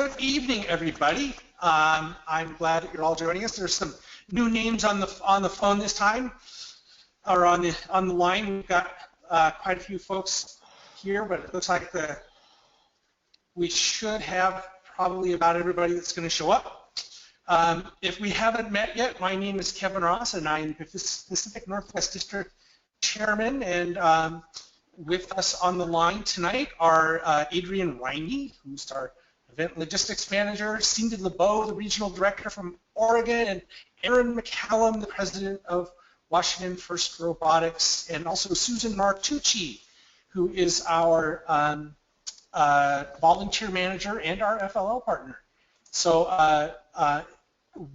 Good evening, everybody. I'm glad that you're all joining us. There's some new names on the phone this time, or on the line. We've got quite a few folks here, but it looks like we should have probably about everybody that's going to show up. If we haven't met yet, my name is Kevin Ross, and I'm the Pacific Northwest District Chairman. And with us on the line tonight are Adrian Riney, who's our Event Logistics Manager, Cindy LeBeau, the Regional Director from Oregon, and Aaron McCallum, the President of Washington FRC Robotics, and also Susan Martucci, who is our Volunteer Manager and our FLL Partner. So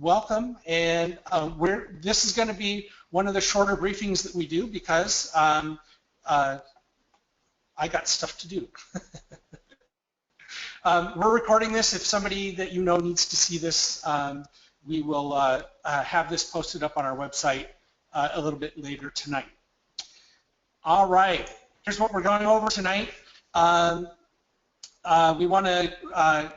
welcome, and this is going to be one of the shorter briefings that we do because I got stuff to do. We're recording this. If somebody that you know needs to see this, we will have this posted up on our website a little bit later tonight. All right, here's what we're going over tonight. We want to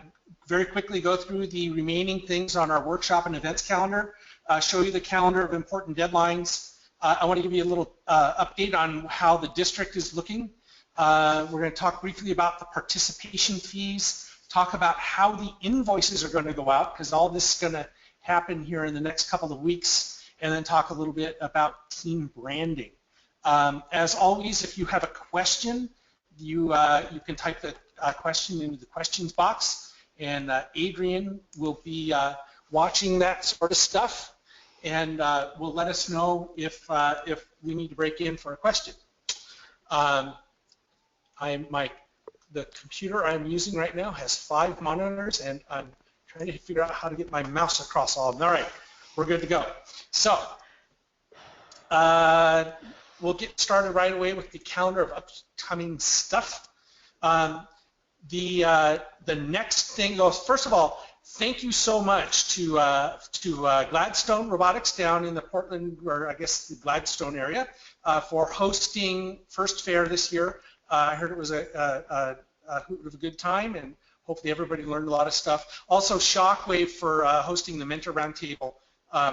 very quickly go through the remaining things on our workshop and events calendar, show you the calendar of important deadlines. I want to give you a little update on how the district is looking. We're going to talk briefly about the participation fees, talk about how the invoices are going to go out, because all this is going to happen here in the next couple of weeks, and then talk a little bit about team branding. As always, if you have a question, you can type the question into the questions box, and Adrian will be watching that sort of stuff, and will let us know if we need to break in for a question. The computer I'm using right now has 5 monitors, and I'm trying to figure out how to get my mouse across all of them. All right, we're good to go. So we'll get started right away with the calendar of upcoming stuff. The next thing goes, first of all, thank you so much to Gladstone Robotics down in the Portland, or I guess the Gladstone area, for hosting First Fair this year. I heard it was a hoot of a good time, and hopefully everybody learned a lot of stuff. Also, Shockwave for hosting the Mentor Roundtable.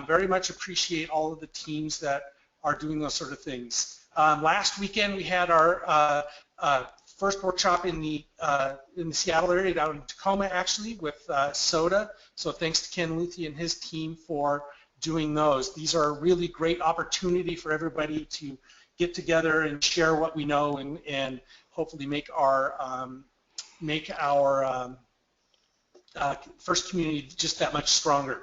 Very much appreciate all of the teams that are doing those sort of things. Last weekend we had our first workshop in the Seattle area, down in Tacoma actually, with SOTA. So thanks to Ken Luthi and his team for doing those. These are a really great opportunity for everybody to get together and share what we know, and hopefully make our FIRST community just that much stronger.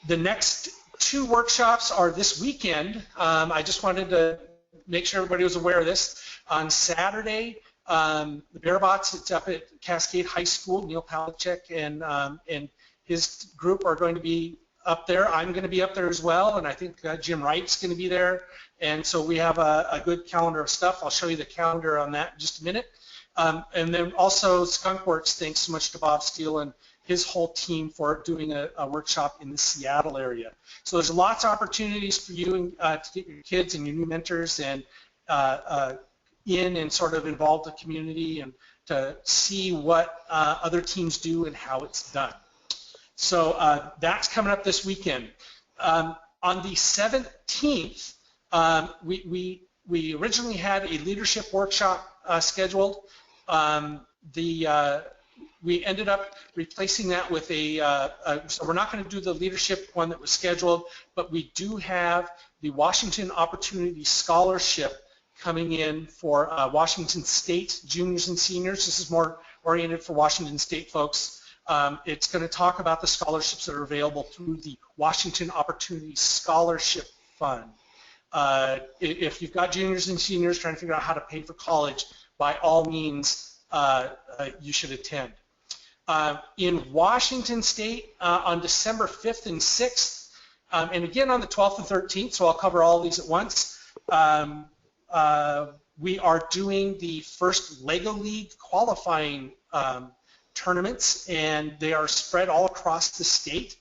The next 2 workshops are this weekend. I just wanted to make sure everybody was aware of this. On Saturday, the Bearbots, it's up at Cascade High School. Neil Palachek and his group are going to be up there. I'm going to be up there as well, and I think Jim Wright's going to be there. And so we have a good calendar of stuff. I'll show you the calendar on that in just a minute. And then also Skunkworks, thanks so much to Bob Steele and his whole team for doing a workshop in the Seattle area. So there's lots of opportunities for you to get your kids and your new mentors and in and sort of involve the community and to see what other teams do and how it's done. So that's coming up this weekend. On the 17th, we originally had a leadership workshop scheduled. We ended up replacing that with so we're not going to do the leadership one that was scheduled, but we do have the Washington Opportunity Scholarship coming in for Washington State juniors and seniors. This is more oriented for Washington State folks. It's going to talk about the scholarships that are available through the Washington Opportunity Scholarship Fund. If you've got juniors and seniors trying to figure out how to pay for college, by all means, you should attend. In Washington State, on December 5th and 6th, and again on the 12th and 13th, so I'll cover all these at once, we are doing the first LEGO League qualifying tournaments, and they are spread all across the state.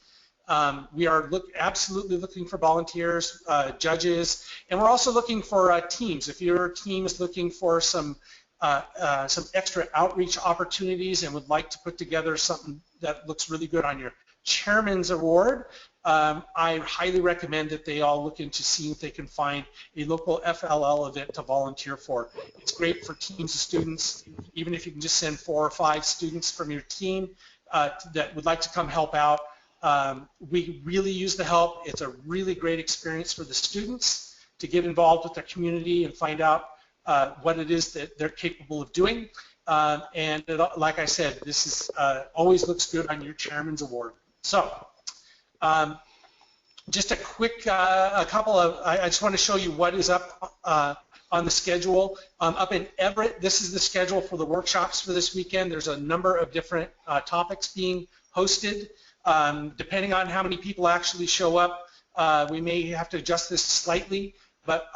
We are absolutely looking for volunteers, judges, and we're also looking for teams. If your team is looking for some some extra outreach opportunities and would like to put together something that looks really good on your Chairman's Award, I highly recommend that they all look into seeing if they can find a local FLL event to volunteer for. It's great for teams of students, even if you can just send 4 or 5 students from your team that would like to come help out. We really use the help. It's a really great experience for the students to get involved with their community and find out what it is that they're capable of doing. And like I said, this is always looks good on your Chairman's Award. So just a quick, I just want to show you what is up on the schedule. Up in Everett, this is the schedule for the workshops for this weekend. There's a number of different topics being hosted. Depending on how many people actually show up, we may have to adjust this slightly, but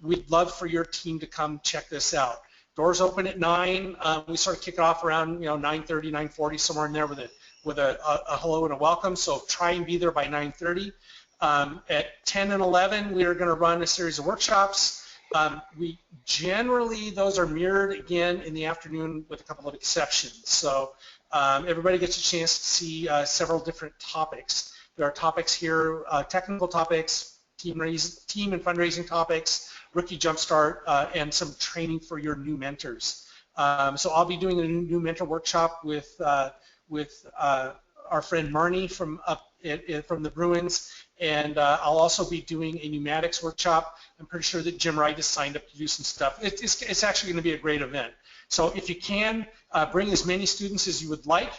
we'd love for your team to come check this out. Doors open at 9. We sort of kick it off around 9:30, 9:40, somewhere in there with a hello and a welcome. So try and be there by 9:30. At 10 and 11, we are going to run a series of workshops. We generally, those are mirrored again in the afternoon with a couple of exceptions. So everybody gets a chance to see several different topics. There are topics here, technical topics, team and fundraising topics, rookie jumpstart, and some training for your new mentors. So I'll be doing a new mentor workshop with our friend Marnie from the Bruins, and I'll also be doing a pneumatics workshop. I'm pretty sure that Jim Wright has signed up to do some stuff. It's actually going to be a great event. So if you can, bring as many students as you would like.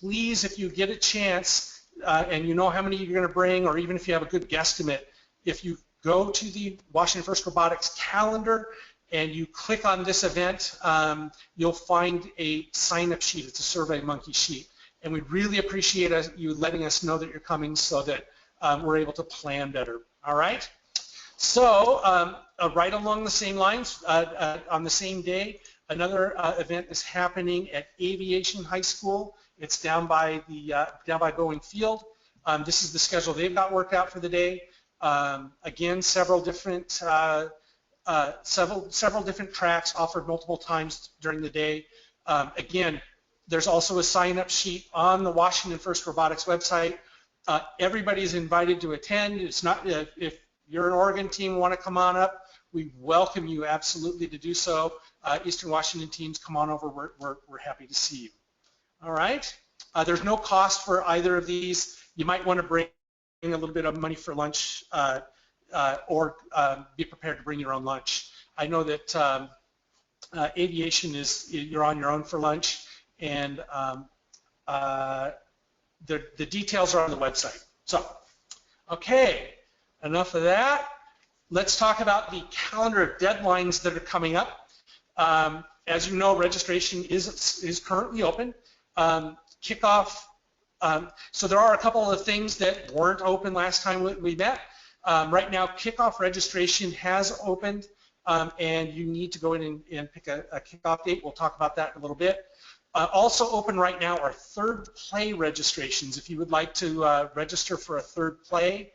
Please, if you get a chance, and you know how many you're going to bring, or even if you have a good guesstimate, if you go to the Washington FRC Robotics calendar and you click on this event, you'll find a sign-up sheet. It's a SurveyMonkey sheet. And we'd really appreciate you letting us know that you're coming so that we're able to plan better. All right? So right along the same lines, on the same day, another event is happening at Aviation High School. It's down by Boeing Field. This is the schedule they've got worked out for the day. Again, several different tracks offered multiple times during the day. Again, there's also a sign-up sheet on the Washington FRC Robotics website. Everybody is invited to attend. It's not if you're an Oregon team and want to come on up, we welcome you absolutely to do so. Eastern Washington teams, come on over. We're happy to see you. All right. There's no cost for either of these. You might want to bring a little bit of money for lunch, or be prepared to bring your own lunch. I know that aviation you're on your own for lunch, and the details are on the website. So, okay, enough of that. Let's talk about the calendar of deadlines that are coming up. As you know, registration is currently open. Kickoff. So there are a couple of things that weren't open last time we met. Right now, kickoff registration has opened, and you need to go in and pick a kickoff date. We'll talk about that in a little bit. Also open right now are third play registrations. If you would like to register for a third play,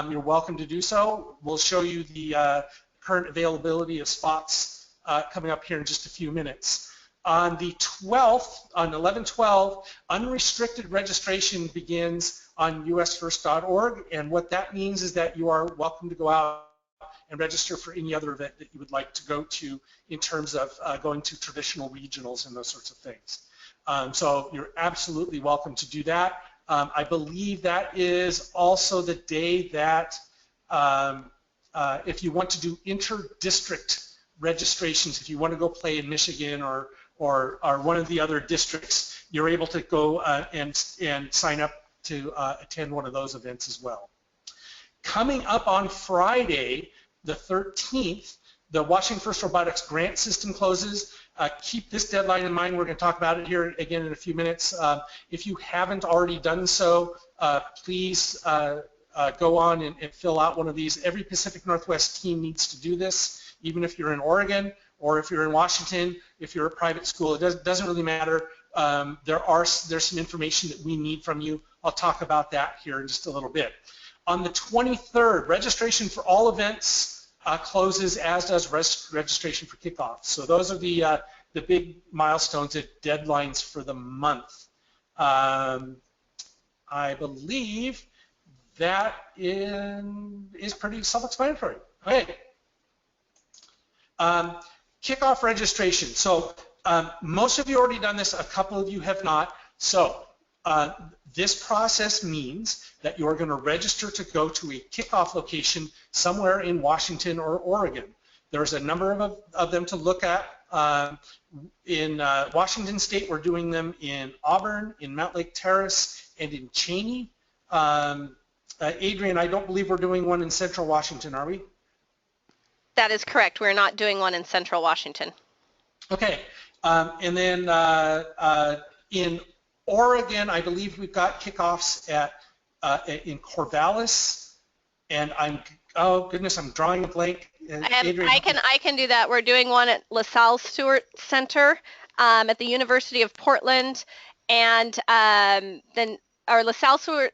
you're welcome to do so. We'll show you the current availability of spots coming up here in just a few minutes. On the 12th, on 11/12, unrestricted registration begins on usfirst.org, and what that means is that you are welcome to go out and register for any other event that you would like to go to in terms of going to traditional regionals and those sorts of things. So you're absolutely welcome to do that. I believe that is also the day that if you want to do inter-district registrations, if you want to go play in Michigan or one of the other districts, you're able to go and sign up to attend one of those events as well. Coming up on Friday, the 13th, the Washington FRC Robotics grant system closes. Keep this deadline in mind. We're going to talk about it here again in a few minutes. If you haven't already done so, please go on and fill out one of these. Every Pacific Northwest team needs to do this, even if you're in Oregon or if you're in Washington, if you're a private school. It doesn't really matter. There's some information that we need from you. I'll talk about that here in just a little bit. On the 23rd, registration for all events closes, as does registration for kickoff. So those are the big milestones and deadlines for the month. I believe that is pretty self-explanatory. Okay. Kickoff registration. So most of you already done this, a couple of you have not. So this process means that you're going to register to go to a kickoff location somewhere in Washington or Oregon. There's a number of them to look at. In Washington State, we're doing them in Auburn, in Mount Lake Terrace, and in Cheney. Adrian, I don't believe we're doing one in Central Washington, are we? That is correct. We're not doing one in Central Washington. Okay. And then in Oregon, I believe we've got kickoffs in Corvallis, and oh goodness, I'm drawing a blank. Adrian, I can do that. We're doing one at LaSalle Stewart Center at the University of Portland, and then our LaSalle Stewart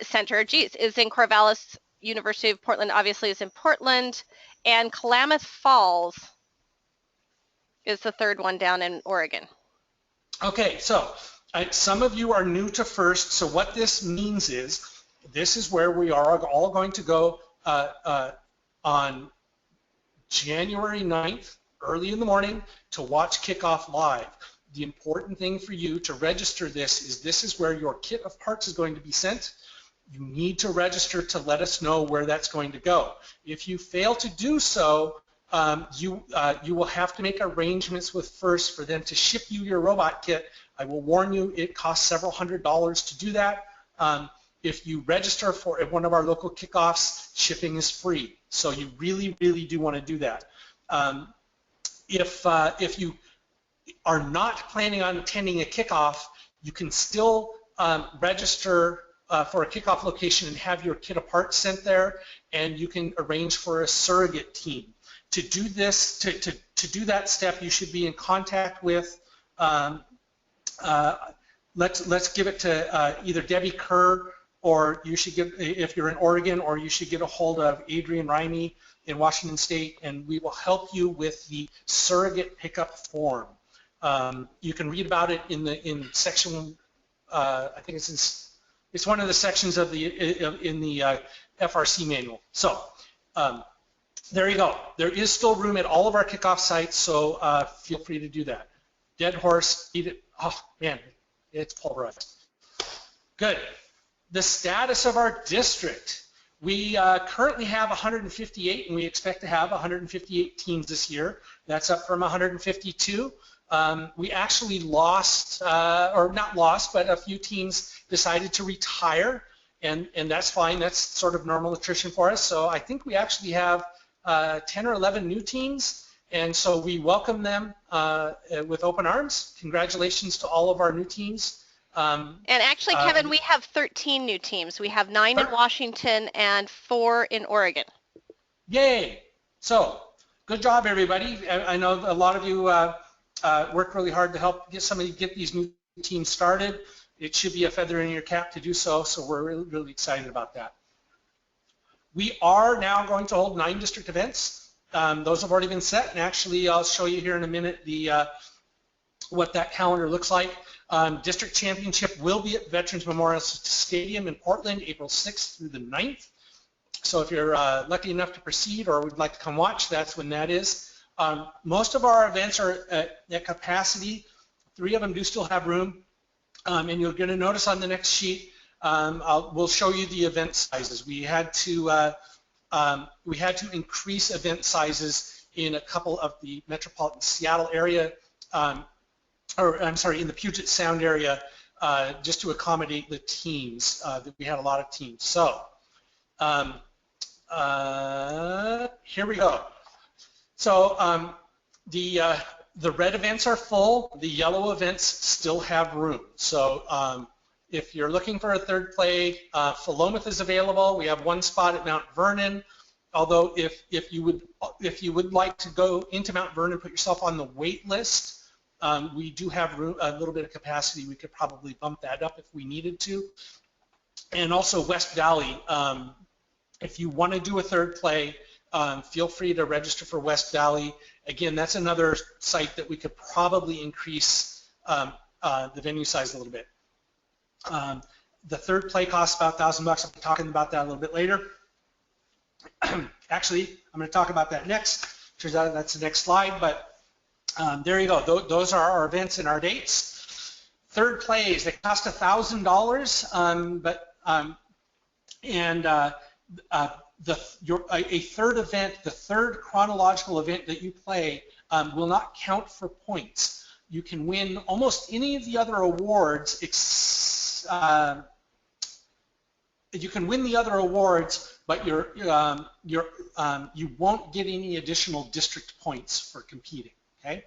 Center, is in Corvallis. University of Portland obviously is in Portland, and Klamath Falls is the third one down in Oregon. Okay, so some of you are new to FIRST, so what this means is this is where we are all going to go on January 9th, early in the morning, to watch kickoff live. The important thing for you to register this is where your kit of parts is going to be sent. You need to register to let us know where that's going to go. If you fail to do so, you will have to make arrangements with FIRST for them to ship you your robot kit. I will warn you, it costs several $100s to do that. If you register for one of our local kickoffs, shipping is free. So you really, really do want to do that. If you are not planning on attending a kickoff, you can still register for a kickoff location and have your kit of parts sent there, and you can arrange for a surrogate team. To do this, to do that step, you should be in contact with, let's give it to either Debbie Kerr, or you should get, if you're in Oregon, or you should get a hold of Adrian Rimey in Washington State, and we will help you with the surrogate pickup form. You can read about it in section, I think it's one of the sections of in the FRC manual. So there you go. There is still room at all of our kickoff sites, so feel free to do that. Dead horse, eat it. Oh man, it's pulverized. Good. The status of our district. We currently have 158, and we expect to have 158 teams this year. That's up from 152. We actually lost, or not lost, but a few teams decided to retire, and that's fine. That's sort of normal attrition for us. So I think we actually have 10 or 11 new teams, and so we welcome them with open arms. Congratulations to all of our new teams. And actually, Kevin, we have 13 new teams. We have 9 in Washington and 4 in Oregon. Yay! So, good job, everybody. I know a lot of you worked really hard to help get these new teams started. It should be a feather in your cap to do so, so we're really, really excited about that. We are now going to hold 9 district events. Those have already been set, and actually I'll show you here in a minute what that calendar looks like. District Championship will be at Veterans Memorial Stadium in Portland, April 6th through the 9th. So if you're lucky enough to proceed or would like to come watch, that's when that is. Most of our events are at capacity. 3 of them do still have room. And you're going to notice on the next sheet, we'll show you the event sizes. We had to increase event sizes in a couple of the metropolitan Seattle area, in the Puget Sound area, just to accommodate the teams. That we had a lot of teams. So here we go. So the red events are full. The yellow events still have room. So if you're looking for a third play, Philomath is available. We have 1 spot at Mount Vernon. Although if you would like to go into Mount Vernon, put yourself on the wait list. We do have room, a little bit of capacity. We could probably bump that up if we needed to. And also West Valley, if you want to do a third play, feel free to register for West Valley. Again, that's another site that we could probably increase the venue size a little bit. The third play costs about $1,000. I'll be talking about that a little bit later. Actually, I'm going to talk about that next. Turns out that's the next slide, but there you go. Those are our events and our dates. Third plays, they cost $1,000, a third event, the third chronological event that you play will not count for points. You can win almost any of the other awards. You can win the other awards, but you won't get any additional district points for competing. Okay.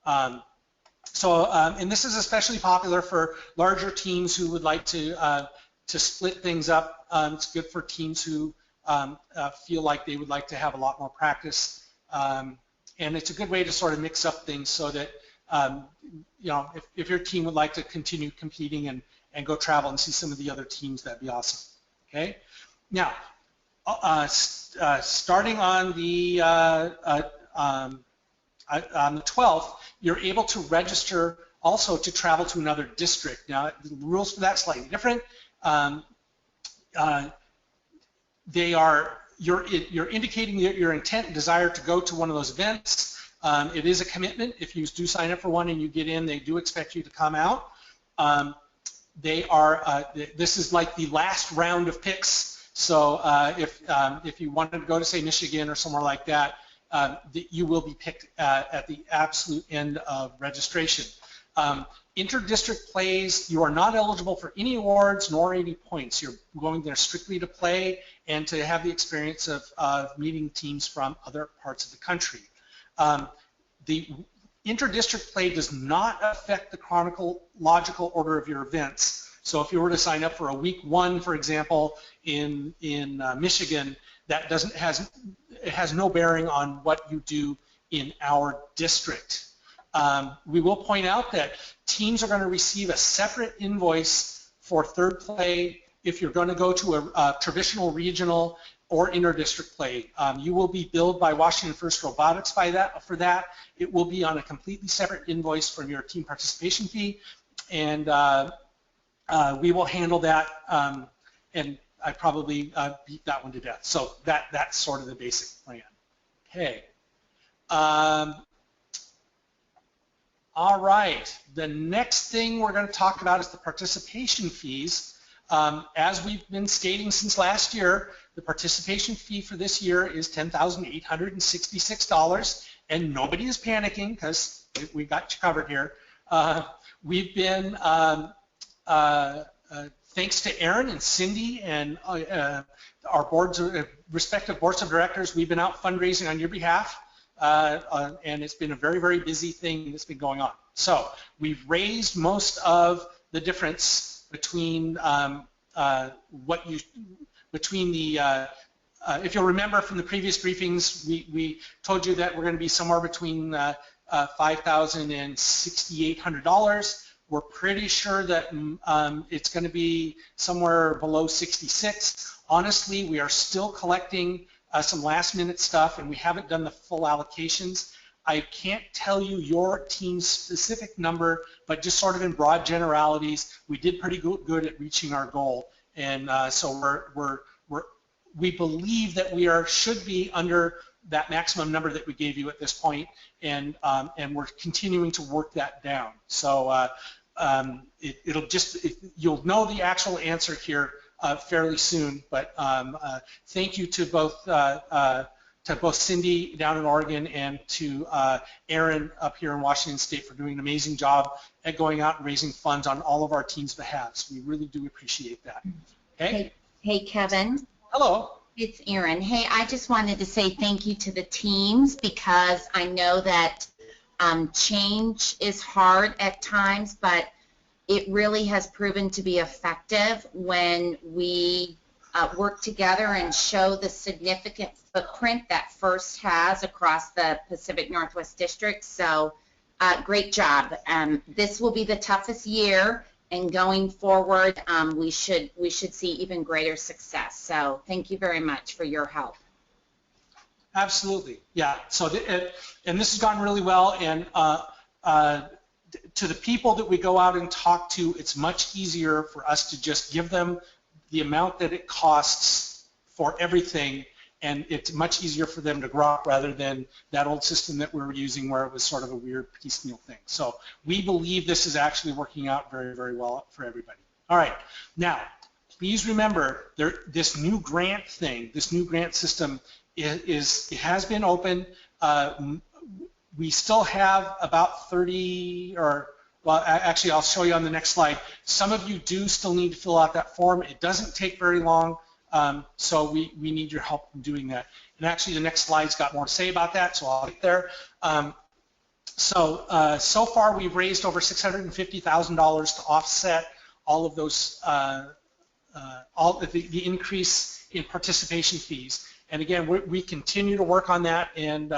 And this is especially popular for larger teams who would like to split things up. It's good for teams who feel like they would like to have a lot more practice, and it's a good way to sort of mix up things so that if your team would like to continue competing and go travel and see some of the other teams, that'd be awesome. Okay. Now, starting on the 12th, you're able to register also to travel to another district. Now, the rules for that are slightly different. You're indicating your intent and desire to go to one of those events. It is a commitment. If you do sign up for one and you get in, they do expect you to come out. This is like the last round of picks. So if you wanted to go to, say, Michigan or somewhere like that, you will be picked at the absolute end of registration. Inter-district plays, you are not eligible for any awards nor any points. You're going there strictly to play and to have the experience of meeting teams from other parts of the country. The inter-district play does not affect the chronological order of your events. So if you were to sign up for a week 1, for example, in Michigan, that has no bearing on what you do in our district. We will point out that teams are going to receive a separate invoice for third play if you're going to go to a traditional regional or inter-district play. You will be billed by Washington First Robotics for that. It will be on a completely separate invoice from your team participation fee, and we will handle that, and I probably beat that one to death. So that's sort of the basic plan. Okay. All right. The next thing we're going to talk about is the participation fees. As we've been stating since last year, the participation fee for this year is $10,866, and nobody is panicking because we got you covered here. We've been, thanks to Aaron and Cindy and our respective boards of directors, we've been out fundraising on your behalf, and it's been a very, very busy thing that's been going on. So we've raised most of the difference between if you'll remember from the previous briefings, we told you that we're going to be somewhere between $5,000 and $6,800. We're pretty sure that it's going to be somewhere below 66. Honestly, we are still collecting some last-minute stuff, and we haven't done the full allocations. I can't tell you your team's specific number, but just sort of in broad generalities, we did pretty good at reaching our goal, and so we believe that we should be under that maximum number that we gave you at this point, and we're continuing to work that down. So you'll know the actual answer here fairly soon. But thank you to both Cindy down in Oregon and to Aaron up here in Washington State for doing an amazing job at going out and raising funds on all of our teams' behalves. We really do appreciate that. Okay. Hey, Kevin. Hello. It's Aaron. Hey, I just wanted to say thank you to the teams, because I know that change is hard at times, but it really has proven to be effective when we work together and show the significant footprint that FIRST has across the Pacific Northwest District. So great job. This will be the toughest year, and going forward, we should see even greater success. So thank you very much for your help. Absolutely, yeah. So, and this has gone really well, and to the people that we go out and talk to, it's much easier for us to just give them the amount that it costs for everything, and it's much easier for them to grok rather than that old system that we were using where it was sort of a weird piecemeal thing. So we believe this is actually working out very, very well for everybody. All right, now please remember this new grant thing, this new grant system it has been open. We still have about 30, or well, actually I'll show you on the next slide. Some of you do still need to fill out that form. It doesn't take very long, so we need your help in doing that. And actually the next slide's got more to say about that, so I'll get there. So far we've raised over $650,000 to offset all of those, all the increase in participation fees. And again, we continue to work on that, and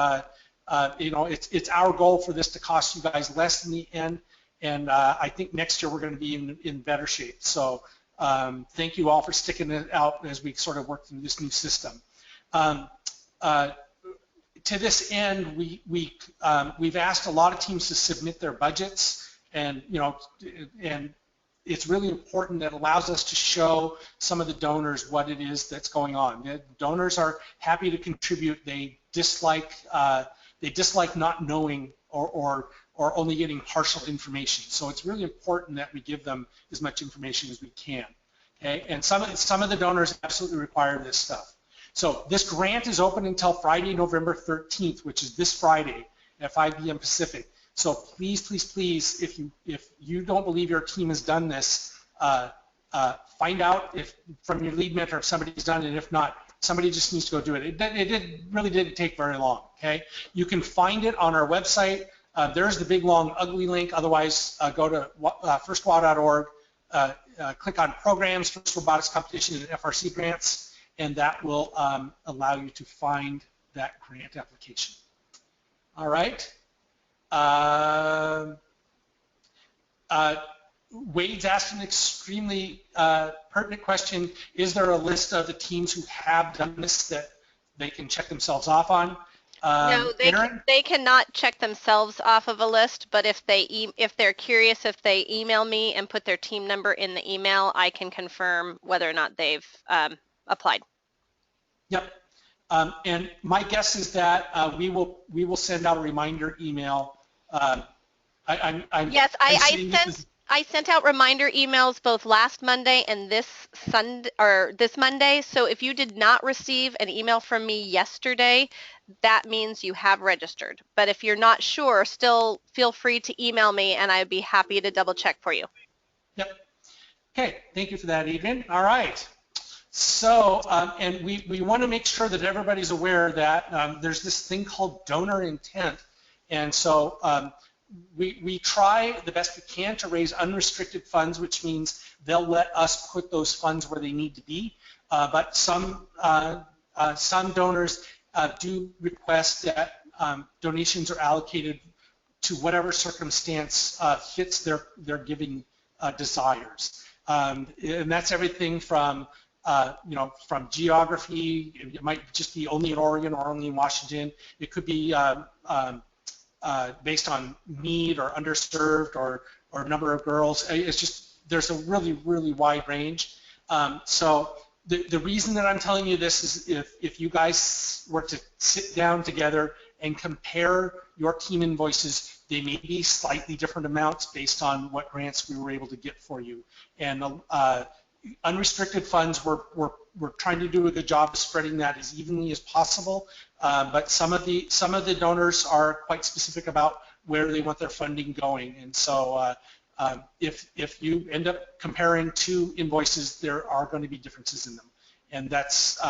you know, it's our goal for this to cost you guys less in the end, and I think next year we're going to be in better shape. So thank you all for sticking it out as we sort of work through this new system. To this end, we've asked a lot of teams to submit their budgets, and you know, and it's really important that it allows us to show some of the donors what it is that's going on. The donors are happy to contribute. They dislike not knowing or only getting partial information. So it's really important that we give them as much information as we can. Okay, and some of the donors absolutely require this stuff. So this grant is open until Friday, November 13th, which is this Friday at 5 p.m. Pacific. So please, please, please, if you don't believe your team has done this, find out if from your lead mentor if somebody's done it, and if not, somebody just needs to go do it. It really didn't take very long, okay? You can find it on our website. There's the big, long, ugly link. Otherwise, go to firstwa.org, click on Programs, First Robotics Competition, and FRC Grants, and that will allow you to find that grant application. All right. Wade's asked an extremely pertinent question. Is there a list of the teams who have done this that they can check themselves off on? No, they cannot check themselves off of a list, but if they're curious, if they email me and put their team number in the email, I can confirm whether or not they've applied. Yep. And my guess is that we will send out a reminder email. Yes, I sent out reminder emails both last Monday and this Monday. So if you did not receive an email from me yesterday, that means you have registered. But if you're not sure, still feel free to email me, and I'd be happy to double check for you. Yep. Okay. Thank you for that, Adrian. All right. So, and we want to make sure that everybody's aware that there's this thing called donor intent. And so we try the best we can to raise unrestricted funds, which means they'll let us put those funds where they need to be. But some donors do request that donations are allocated to whatever circumstance fits their giving desires. And that's everything from you know, from geography. It might just be only in Oregon or only in Washington. It could be based on need or underserved or number of girls. It's just, there's a really, really wide range. So the reason that I'm telling you this is if you guys were to sit down together and compare your team invoices, they may be slightly different amounts based on what grants we were able to get for you. And unrestricted funds, we're trying to do a good job of spreading that as evenly as possible, but some of the donors are quite specific about where they want their funding going, and so if you end up comparing two invoices, there are going to be differences in them, and that's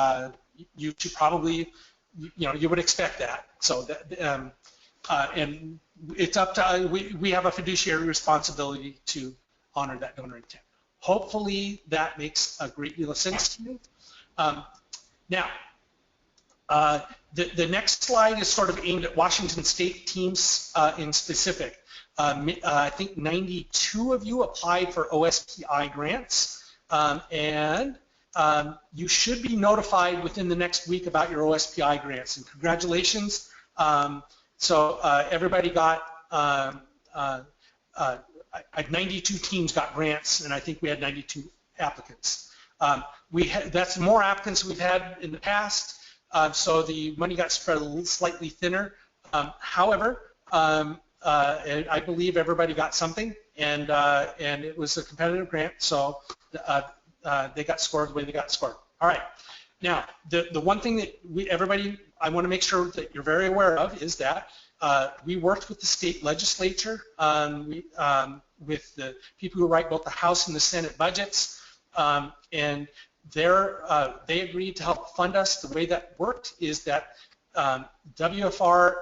you should probably, you know, you would expect that. So that and it's up to we have a fiduciary responsibility to honor that donor intent. Hopefully that makes a great deal of sense to you. Now, the next slide is sort of aimed at Washington State teams in specific. I think 92 of you applied for OSPI grants, and you should be notified within the next week about your OSPI grants, and congratulations. So everybody got, 92 teams got grants, and I think we had 92 applicants. That's more applicants we've had in the past, so the money got spread a little slightly thinner. However, I believe everybody got something, and it was a competitive grant, so they got scored the way they got scored. All right. Now, the one thing that I want to make sure that you're very aware of is that we worked with the state legislature, with the people who write both the House and the Senate budgets, and they agreed to help fund us. The way that worked is that WFR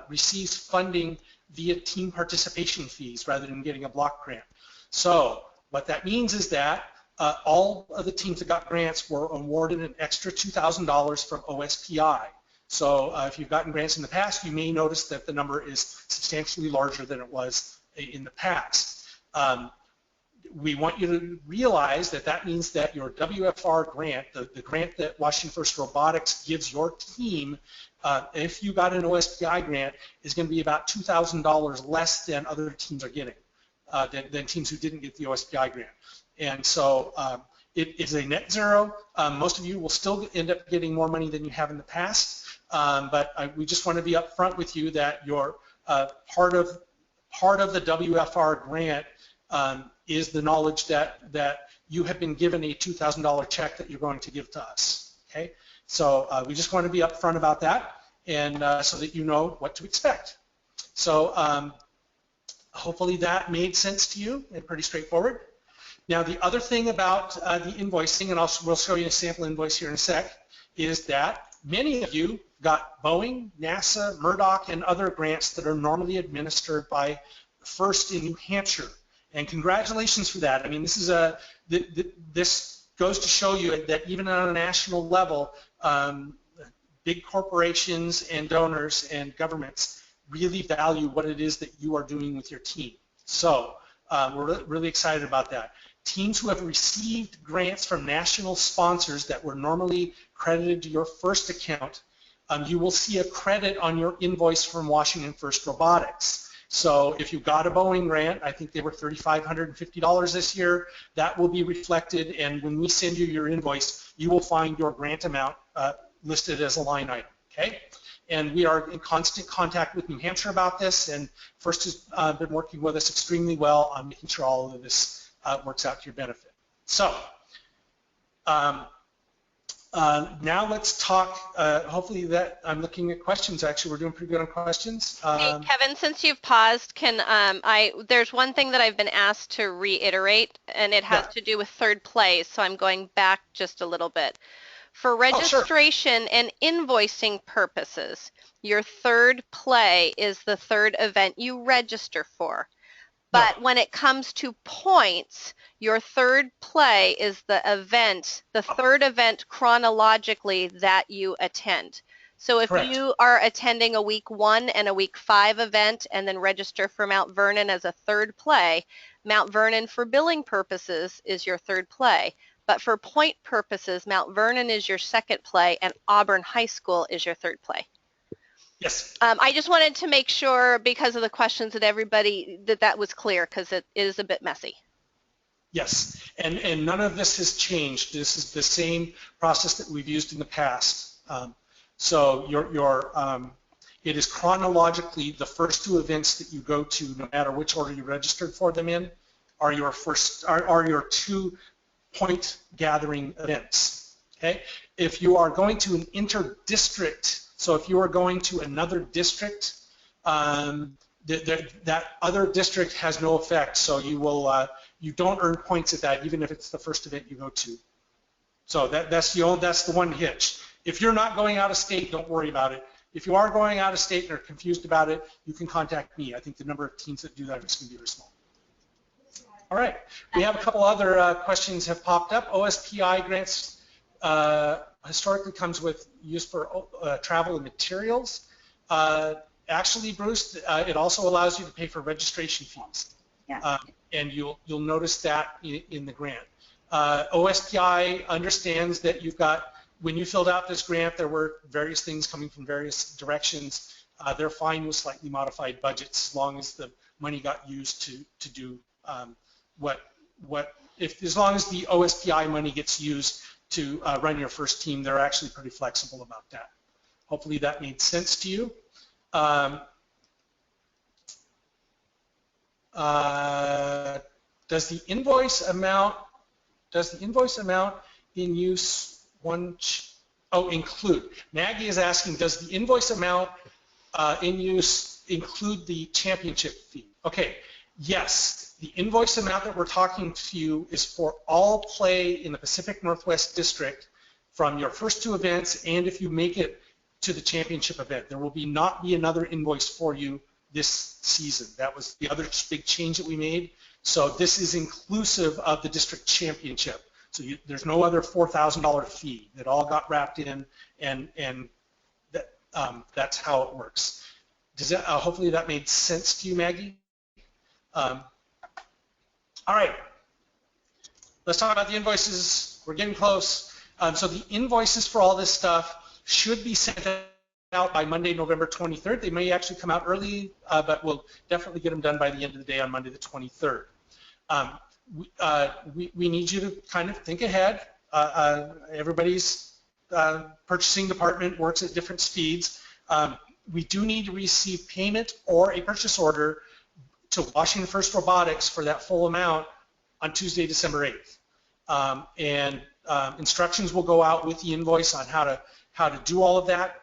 receives funding via team participation fees rather than getting a block grant. So what that means is that all of the teams that got grants were awarded an extra $2,000 from OSPI. So if you've gotten grants in the past, you may notice that the number is substantially larger than it was in the past. We want you to realize that that means that your WFR grant, the grant that Washington First Robotics gives your team, if you got an OSPI grant, is going to be about $2,000 less than other teams are getting, than teams who didn't get the OSPI grant. And so it is a net zero. Most of you will still end up getting more money than you have in the past, but we just want to be upfront with you that your part of the WFR grant is the knowledge that you have been given a $2,000 check that you're going to give to us. Okay, so we just want to be upfront about that, and so that you know what to expect. So hopefully that made sense to you and pretty straightforward. Now the other thing about the invoicing, and we'll show you a sample invoice here in a sec, is that many of you got Boeing, NASA, Murdock, and other grants that are normally administered by FIRST in New Hampshire. And congratulations for that. I mean, this is this goes to show you that even on a national level, big corporations and donors and governments really value what it is that you are doing with your team. So we're really excited about that. Teams who have received grants from national sponsors that were normally credited to your FIRST account, you will see a credit on your invoice from Washington First Robotics. So if you got a Boeing grant, I think they were $3,550 this year, that will be reflected, and when we send you your invoice, you will find your grant amount listed as a line item, okay? And we are in constant contact with New Hampshire about this, and FIRST has been working with us extremely well on making sure all of this works out to your benefit. So now let's talk, hopefully that, I'm looking at questions actually, we're doing pretty good on questions. Hey, Kevin, since you've paused, there's one thing that I've been asked to reiterate, and it has to do with third place, so I'm going back just a little bit. For registration and invoicing purposes, your third play is the third event you register for. But when it comes to points, your third play is the third event chronologically that you attend. So if you are attending a week 1 and a week 5 event and then register for Mount Vernon as a third play, Mount Vernon for billing purposes is your third play. But for point purposes, Mount Vernon is your second play and Auburn High School is your third play. Yes. I just wanted to make sure, because of the questions that everybody, that was clear, because it is a bit messy. Yes, and none of this has changed. This is the same process that we've used in the past. So it is chronologically the first 2 events that you go to, no matter which order you registered for them in, are your 2 point gathering events. Okay, if you are going to an inter-district, so if you are going to another district, that other district has no effect. So you don't earn points at that, even if it's the first event you go to. So that's the one hitch. If you're not going out of state, don't worry about it. If you are going out of state and are confused about it, you can contact me. I think the number of teams that do that is going to be very small. All right, we have a couple other questions have popped up. OSPI grants historically comes with use for travel and materials. Actually, Bruce, it also allows you to pay for registration fees. Yeah. And you'll notice that in the grant. OSPI understands that you've got, when you filled out this grant, there were various things coming from various directions. They're fine with slightly modified budgets as long as the money got used to do as long as the OSPI money gets used to run your first team, they're actually pretty flexible about that. Hopefully that made sense to you. Does the invoice amount in use include? Maggie is asking, does the invoice amount in use include the championship fee? Okay, yes, the invoice amount that we're talking to you is for all play in the Pacific Northwest District from your first two events, and if you make it to the championship event. There will not be another invoice for you this season. That was the other big change that we made. So this is inclusive of the district championship. So there's no other $4,000 fee. It all got wrapped in, and that's how it works. Does that, hopefully that made sense to you, Maggie? All right, let's talk about the invoices. We're getting close. So the invoices for all this stuff should be sent out by Monday, November 23rd. They may actually come out early, but we'll definitely get them done by the end of the day on Monday the 23rd. We need you to kind of think ahead. Everybody's purchasing department works at different speeds. We do need to receive payment or a purchase order to Washington First Robotics for that full amount on Tuesday, December 8th. Instructions will go out with the invoice on how to do all of that.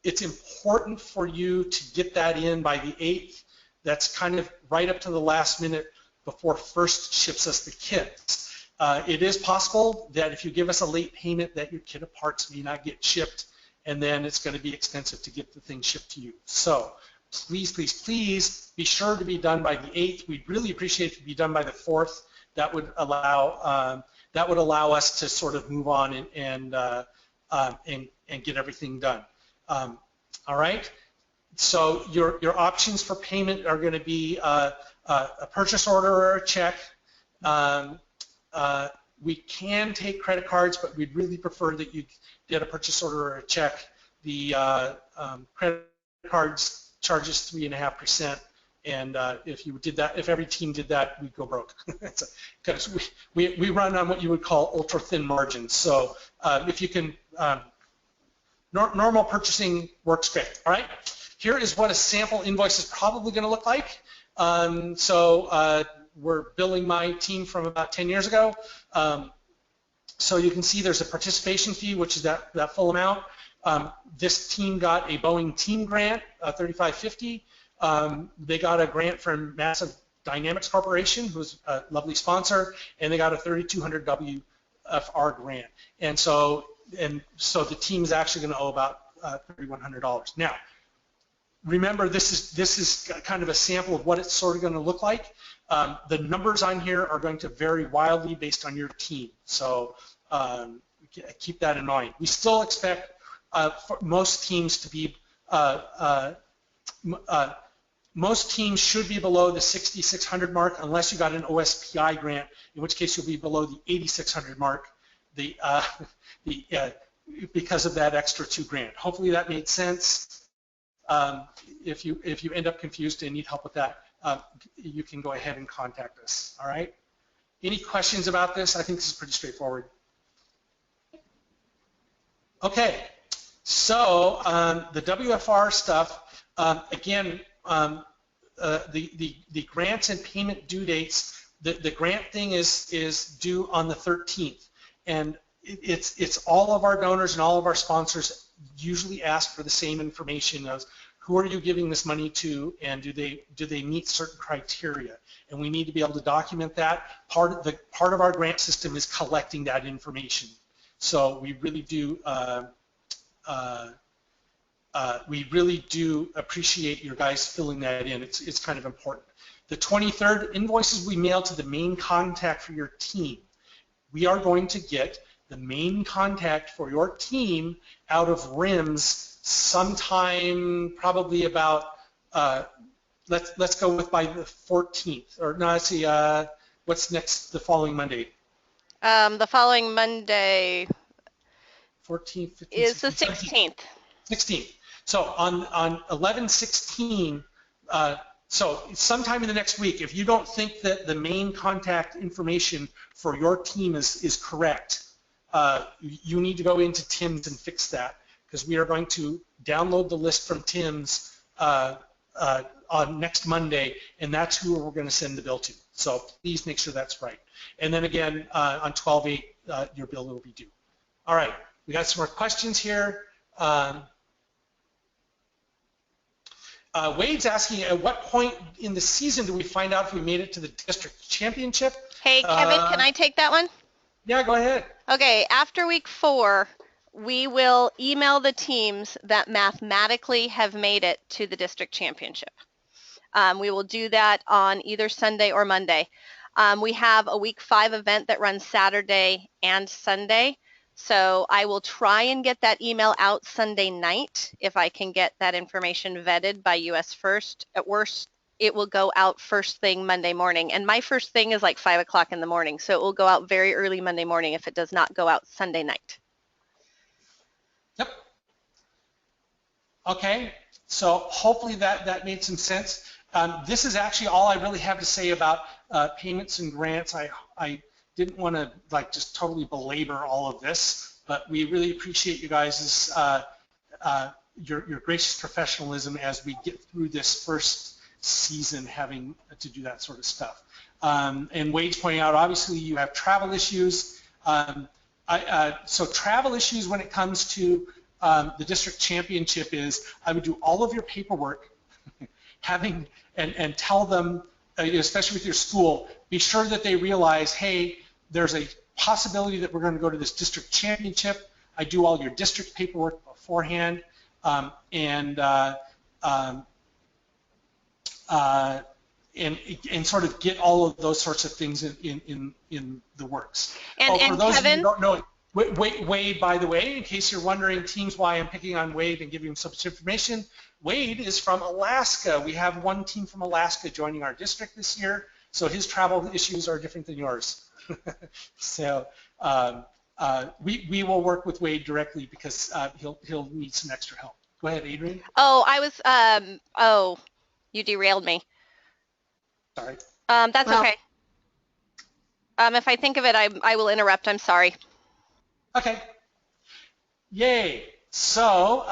It's important for you to get that in by the 8th. That's kind of right up to the last minute before First ships us the kits. It is possible that if you give us a late payment that your kit of parts may not get shipped, and then it's going to be expensive to get the thing shipped to you. So please, please, please be sure to be done by the 8th. We'd really appreciate it to be done by the 4th. That would allow us to sort of move on and get everything done. All right. So your options for payment are going to be a purchase order or a check. We can take credit cards, but we'd really prefer that you get a purchase order or a check. The credit cards charges 3.5%. And if you did that, if every team did that, we'd go broke. Because we run on what you would call ultra thin margins. So if you can, normal purchasing works great. All right. Here is what a sample invoice is probably going to look like. We're billing my team from about 10 years ago. So you can see there's a participation fee, which is that full amount. This team got a Boeing team grant, $35.50. They got a grant from Massive Dynamics Corporation, who's a lovely sponsor, and they got a $3,200 WFR grant. And so the team is actually going to owe about $3,100. Now, remember, this is kind of a sample of what it's sort of going to look like. The numbers on here are going to vary wildly based on your team. So keep that in mind. We still expect for most teams to be most teams should be below the 6,600 mark unless you got an OSPI grant, in which case you'll be below the 8,600 mark because of that extra 2 grant. Hopefully that made sense. If you end up confused and need help with that, you can go ahead and contact us. All right? Any questions about this? I think this is pretty straightforward. Okay, so the WFR stuff, again, the grants and payment due dates, the grant thing is due on the 13th, and it's all of our donors and all of our sponsors usually ask for the same information as who are you giving this money to, and do they meet certain criteria, and we need to be able to document that. Part of our grant system is collecting that information, so we really do appreciate your guys filling that in. It's kind of important. The 23rd invoices we mail to the main contact for your team. We are going to get the main contact for your team out of RIMS sometime probably about let's go with by the 14th, or no, let's see, what's next the following Monday? The following Monday 14th, 15th, is the 16th, 16th. 16th. So on 11/16, so sometime in the next week, if you don't think that the main contact information for your team is correct, you need to go into Tim's and fix that, because we are going to download the list from Tim's on next Monday, and that's who we're going to send the bill to. So please make sure that's right. And then again, on 12/8, your bill will be due. All right, we got some more questions here. Wade's asking, at what point in the season do we find out if we made it to the district championship? Hey, Kevin, can I take that one? Yeah, go ahead. Okay, after week 4, we will email the teams that mathematically have made it to the district championship. We will do that on either Sunday or Monday. We have a week 5 event that runs Saturday and Sunday. So I will try and get that email out Sunday night if I can get that information vetted by US First. At worst, it will go out first thing Monday morning. And my first thing is like 5 o'clock in the morning. So it will go out very early Monday morning if it does not go out Sunday night. Yep. Okay, so hopefully that made some sense. This is actually all I really have to say about payments and grants. I didn't want to just totally belabor all of this, but we really appreciate you guys' your gracious professionalism as we get through this first season having to do that sort of stuff. And Wade's pointing out, obviously you have travel issues. So travel issues when it comes to the district championship is I would do all of your paperwork and tell them, especially with your school, be sure that they realize, hey, there's a possibility that we're going to go to this district championship. I do all your district paperwork beforehand, and sort of get all of those sorts of things in the works. And for those Kevin, of you who don't know, Wade, by the way, in case you're wondering, teams, why I'm picking on Wade and giving him so much information, Wade is from Alaska. We have one team from Alaska joining our district this year, so his travel issues are different than yours. So we will work with Wade directly because he'll need some extra help. Go ahead, Adrian. Oh, I was, you derailed me. Sorry. That's okay. If I think of it, I will interrupt. I'm sorry. Okay. Yay. So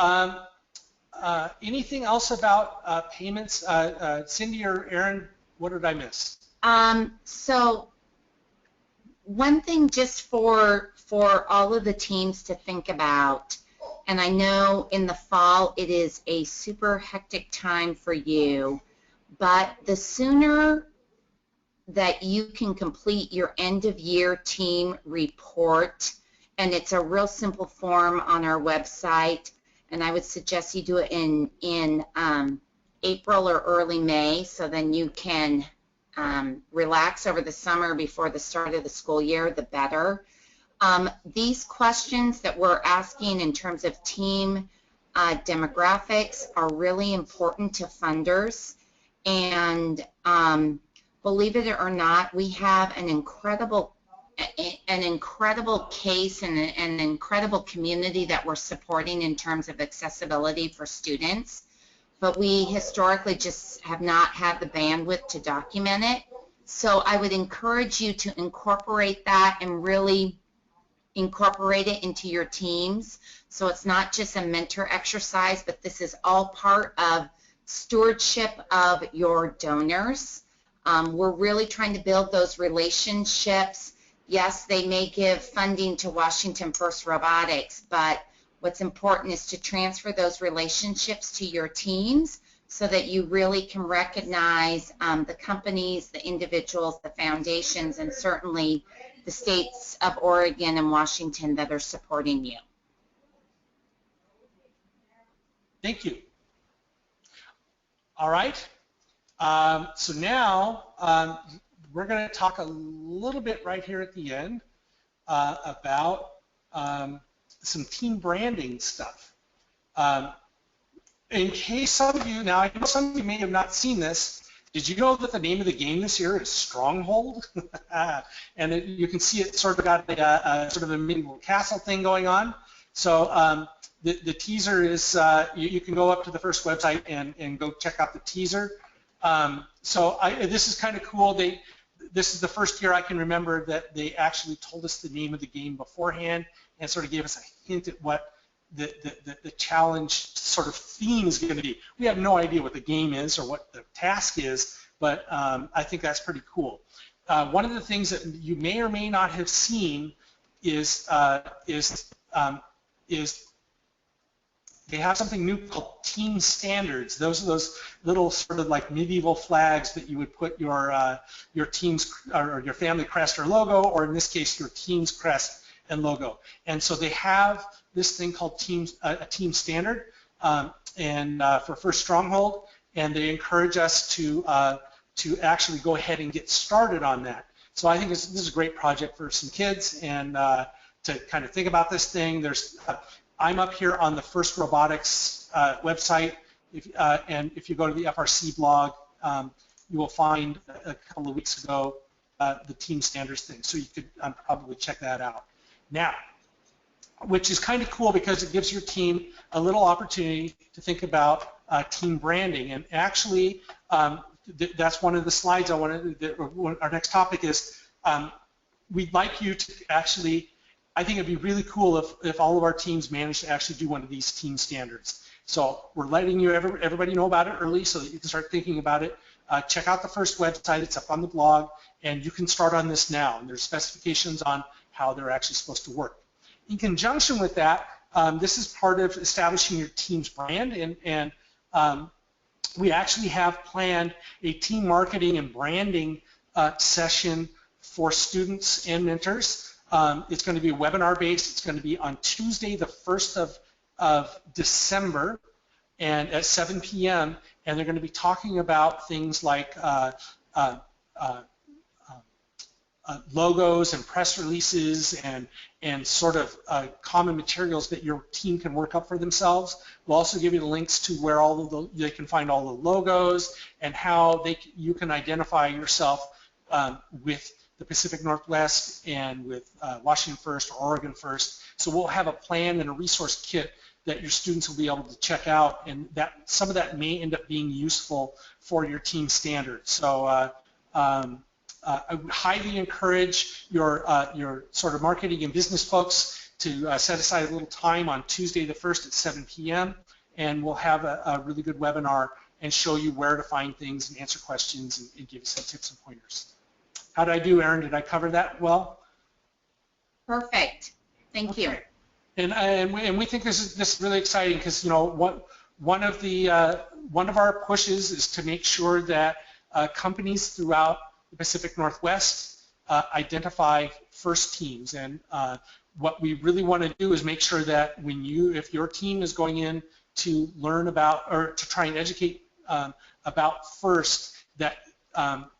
anything else about payments? Cindy or Aaron, what did I miss? So one thing just for all of the teams to think about, and I know in the fall it is a super hectic time for you, but the sooner that you can complete your end of year team report, and it's a real simple form on our website, and I would suggest you do it in April or early May, so then you can relax over the summer before the start of the school year, the better. These questions that we're asking in terms of team demographics are really important to funders, and believe it or not, we have an incredible case and an incredible community that we're supporting in terms of accessibility for students, but we historically just have not had the bandwidth to document it. So I would encourage you to incorporate that and really incorporate it into your teams. So it's not just a mentor exercise, but this is all part of stewardship of your donors. We're really trying to build those relationships. Yes, they may give funding to Washington First Robotics, but what's important is to transfer those relationships to your teams so that you really can recognize the companies, the individuals, the foundations, and certainly the states of Oregon and Washington that are supporting you. Thank you. All right. So now we're going to talk a little bit right here at the end about some team branding stuff. In case some of you, now I know some of you may have not seen this, Did you know that the name of the game this year is Stronghold? And you can see it sort of got a sort of a medieval castle thing going on. So the teaser is, you can go up to the first website and go check out the teaser. This is kind of cool. This is the first year I can remember that they actually told us the name of the game beforehand and sort of gave us a hint at what the challenge sort of theme is going to be. We have no idea what the game is or what the task is, but I think that's pretty cool. One of the things that you may or may not have seen is they have something new called team standards. Those are those little sort of like medieval flags that you would put your team's or your family crest or logo, or in this case your team's crest and logo. And so they have this thing called a team standard for First Stronghold, and they encourage us to actually go ahead and get started on that. So I think this is a great project for some kids and to kind of think about this thing. I'm up here on the First Robotics website, and if you go to the FRC blog, you will find a couple of weeks ago the team standards thing, so you could probably check that out. Now, which is kind of cool because it gives your team a little opportunity to think about team branding, and actually that's one of the slides I wanted. Our next topic is we'd like you to actually. I think it'd be really cool if all of our teams managed to actually do one of these team standards. So we're letting everybody know about it early so that you can start thinking about it. Check out the first website. It's up on the blog, and you can start on this now. And there's specifications on how they're actually supposed to work. In conjunction with that, this is part of establishing your team's brand, and we actually have planned a team marketing and branding session for students and mentors. It's going to be webinar-based. It's going to be on Tuesday, the 1st of December, and at 7 p.m., and they're going to be talking about things like logos and press releases and sort of common materials that your team can work up for themselves. We'll also give you the links to where they can find all the logos and how you can identify yourself with the Pacific Northwest and with Washington First or Oregon First. So we'll have a plan and a resource kit that your students will be able to check out, and that some of that may end up being useful for your team standards. So I would highly encourage your sort of marketing and business folks to set aside a little time on Tuesday the 1st at 7 p.m. and we'll have a really good webinar and show you where to find things and answer questions and give you some tips and pointers. How did I do, Erin? Did I cover that well? Perfect. Thank you. And we think this is really exciting because, you know, one of our pushes is to make sure that companies throughout the Pacific Northwest identify first teams, and what we really want to do is make sure that if your team is going in to learn about or to try and educate about FIRST, that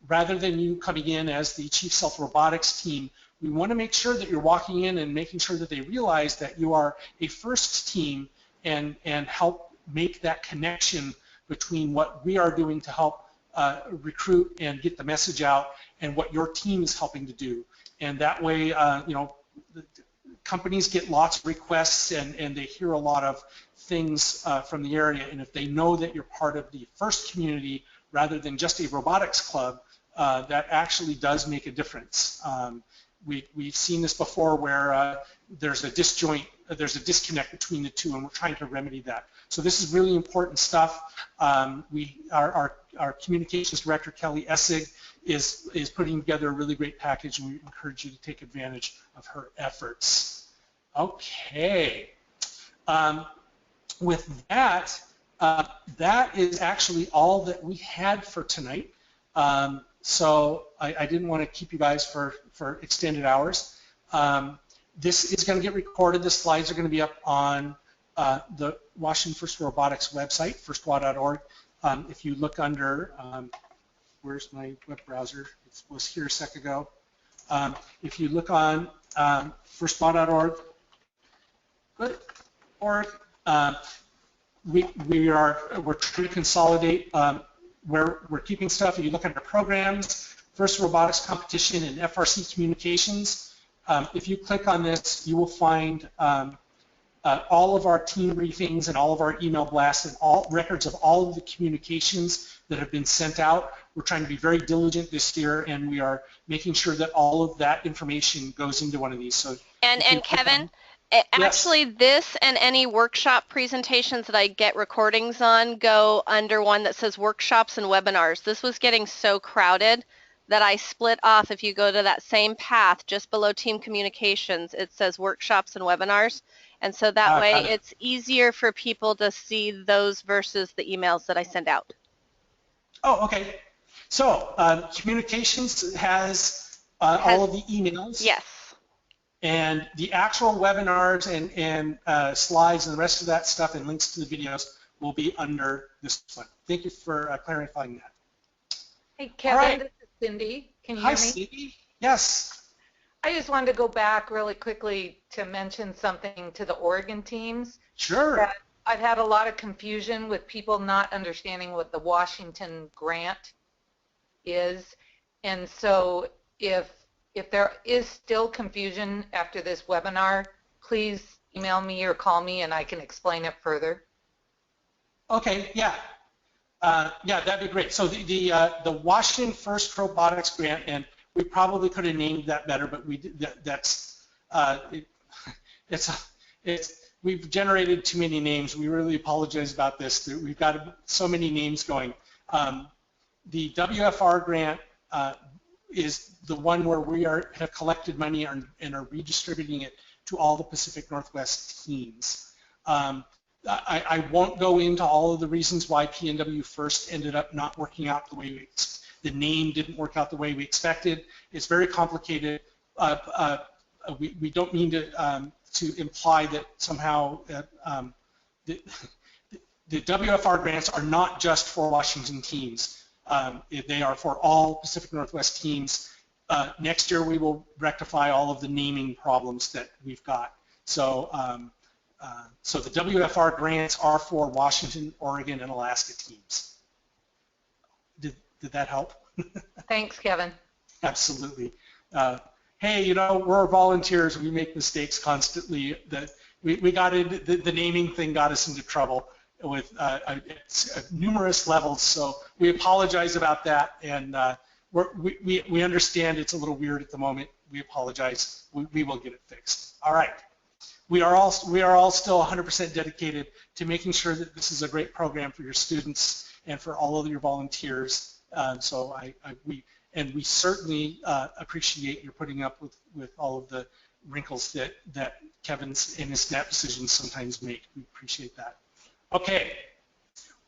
rather than you coming in as the Chief Self Robotics team, we want to make sure that you're walking in and making sure that they realize that you are a FIRST team and help make that connection between what we are doing to help recruit and get the message out and what your team is helping to do. And that way, you know, companies get lots of requests and they hear a lot of things from the area, and if they know that you're part of the FIRST community rather than just a robotics club, that actually does make a difference. We've seen this before where there's a disconnect between the two, and we're trying to remedy that. So this is really important stuff. Our communications director, Kelly Essig, is putting together a really great package, and we encourage you to take advantage of her efforts. Okay. With that, that is actually all that we had for tonight. So I didn't want to keep you guys for extended hours. This is going to get recorded. The slides are going to be up on the Washington First Robotics website, firstwa.org. If you look under, where's my web browser? It was here a sec ago. If you look on firstwa.org, we're trying to consolidate where we're keeping stuff. If you look under programs, first robotics competition and FRC communications, if you click on this, you will find all of our team briefings and all of our email blasts and all records of all of the communications that have been sent out. We're trying to be very diligent this year, and we are making sure that all of that information goes into one of these. So, and Kevin, actually, yes. this and any workshop presentations that I get recordings on go under one that says workshops and webinars. This was getting so crowded that I split off. If you go to that same path just below team communications, it says workshops and webinars. And so that way it's easier for people to see those versus the emails that I send out. Oh, okay. So communications has all of the emails. Yes. And the actual webinars and slides and the rest of that stuff and links to the videos will be under this one. Thank you for clarifying that. Hey, Kevin, this is Cindy. Can you hear me? Hi, Cindy. Yes. I just wanted to go back really quickly to mention something to the Oregon teams. Sure. I've had a lot of confusion with people not understanding what the Washington grant is. And so if there is still confusion after this webinar, please email me or call me and I can explain it further. Okay, yeah. Yeah, that'd be great. So the Washington First Robotics Grant, and we probably could have named that better, but we did, we've generated too many names. We really apologize about this. We've got so many names going. The WFR grant is the one where we have collected money and are redistributing it to all the Pacific Northwest teams. I won't go into all of the reasons why PNW First ended up not working out the way the name didn't work out the way we expected. It's very complicated. We don't mean to imply that somehow the WFR grants are not just for Washington teams. They are for all Pacific Northwest teams. Next year we will rectify all of the naming problems that we've got. So, so the WFR grants are for Washington, Oregon, and Alaska teams. Did that help? Thanks, Kevin. Absolutely. Hey, you know, we're volunteers. We make mistakes constantly. We got into the naming thing got us into trouble with numerous levels. So we apologize about that, and we understand it's a little weird at the moment. We apologize. We will get it fixed. All right. We are all still 100% dedicated to making sure that this is a great program for your students and for all of your volunteers. So we certainly appreciate your putting up with all of the wrinkles that Kevin's in his snap decisions sometimes make. We appreciate that. Okay,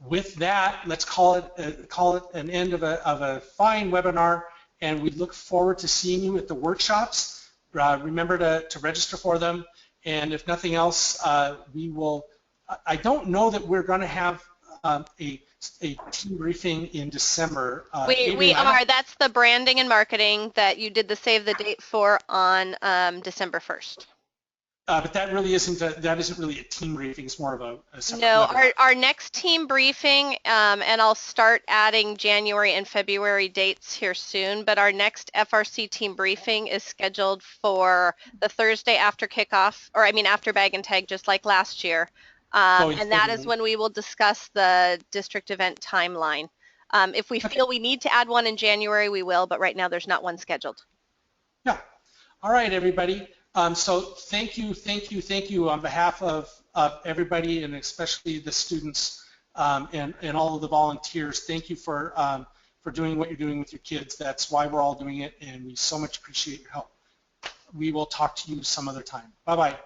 with that, let's call it an end of a fine webinar, and we look forward to seeing you at the workshops. Remember to register for them, and if nothing else, we will. I don't know that we're going to have a team briefing in December. We are. That's the branding and marketing that you did the save the date for on December 1st. But that really isn't really a team briefing. It's more of a separate No, webinar. our next team briefing, and I'll start adding January and February dates here soon, but our next FRC team briefing is scheduled for the Thursday after kickoff, or I mean after bag and tag, just like last year. And that is when we will discuss the district event timeline. If we feel we need to add one in January, we will, but right now there's not one scheduled. Yeah. All right, everybody. So thank you on behalf of everybody, and especially the students and all of the volunteers. Thank you for doing what you're doing with your kids. That's why we're all doing it, and we so much appreciate your help. We will talk to you some other time. Bye-bye.